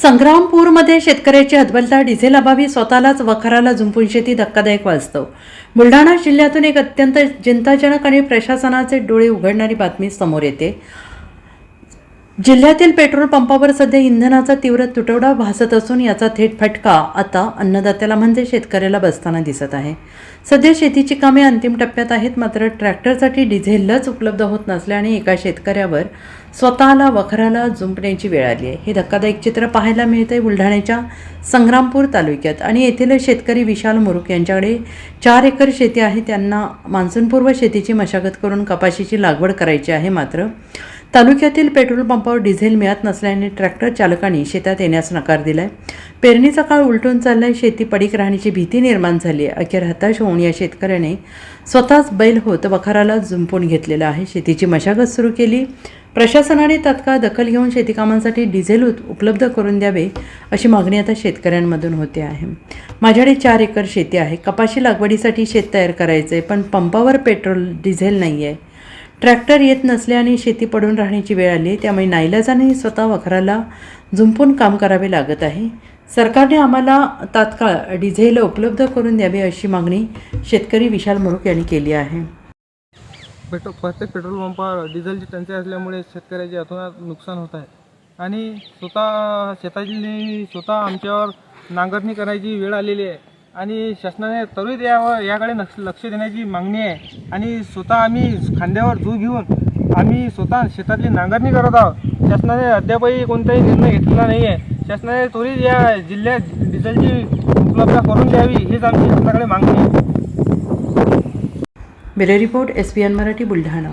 संग्रामपूरमध्ये शेतकऱ्याची हतबलता, डिझेल अभावी स्वतःलाच वखाराला झुंपून शेती, धक्कादायक वास्तव. बुलढाणा जिल्ह्यातून एक अत्यंत चिंताजनक आणि प्रशासनाचे डोळे उघडणारी बातमी समोर येते. जिल्ह्यातील पेट्रोल पंपावर सध्या इंधनाचा तीव्र तुटवडा भासत असून याचा थेट फटका आता अन्नदात्याला म्हणजे शेतकऱ्याला बसताना दिसत आहे. सध्या शेतीची कामे अंतिम टप्प्यात आहेत, मात्र ट्रॅक्टरसाठी डिझेलच उपलब्ध होत नसल्याने एका शेतकऱ्यावर स्वतःला वखराला जुंपण्याची वेळ आली आहे. हे धक्कादायक चित्र पाहायला मिळते बुलढाण्याच्या संग्रामपूर तालुक्यात. आणि येथील शेतकरी विशाल मुरुक यांच्याकडे 4 एकर शेती आहे. त्यांना मान्सूनपूर्व शेतीची मशागत करून कपाशीची लागवड करायची आहे, मात्र तालुक्यातील पेट्रोल पंपावर डिझेल मिळत नसल्याने ट्रॅक्टर चालकांनी शेतात येण्यास नकार दिलाय. पेरणीचा काळ उलटून चाललाय, शेती पडीक राहण्याची भीती निर्माण झाली आहे. अखेर हताश होऊन या शेतकऱ्याने स्वतःच बैल होत वखाराला जुंपून घेतलेला आहे. शेतीची मशागत सुरू केली. प्रशासनाने तात्काळ दखल घेऊन शेतीकामांसाठी डिझेल उपलब्ध करून द्यावे अशी मागणी आता शेतकऱ्यांमधून होते आहे. माझ्याकडे 4 एकर शेती आहे. कपाशी लागवडीसाठी शेत तयार करायचं आहे, पण पंपावर पेट्रोल डिझेल नाही आहे. ट्रॅक्टर येत नसल्याने शेती पडून राहण्याची वेळ आली, त्यामुळे नाईलाजाने स्वतः वखराला झुंपून काम करावे लागत आहे. सरकारने आम्हाला तात्काळ डिझेल उपलब्ध करून द्यावे अशी मागणी शेतकरी विशाल मुरुक यांनी केली आहे. प्रत्येक पेट्रोल पंपावर डिझेलची टंचाई असल्यामुळे शेतकऱ्याचे अतोनात नुकसान होत आहे आणि स्वतः आमच्यावर नांगरणी करायची वेळ आलेली आहे आणि शासनाने त्वरित याकडे लक्ष देण्याची मागणी आहे. आणि स्वतः आम्ही खांद्यावर झू घेऊन आम्ही स्वतः शेतातली नांगरणी करत आहोत. शासनाने अद्यापही कोणताही निर्णय घेतलेला नाही आहे. शासनाने त्वरित या जिल्ह्यात डिझेलची उपलब्ध करून द्यावी हीच आमची शासनाकडे मागणी आहे. Bureau report, SBN Marathi, Buldhana.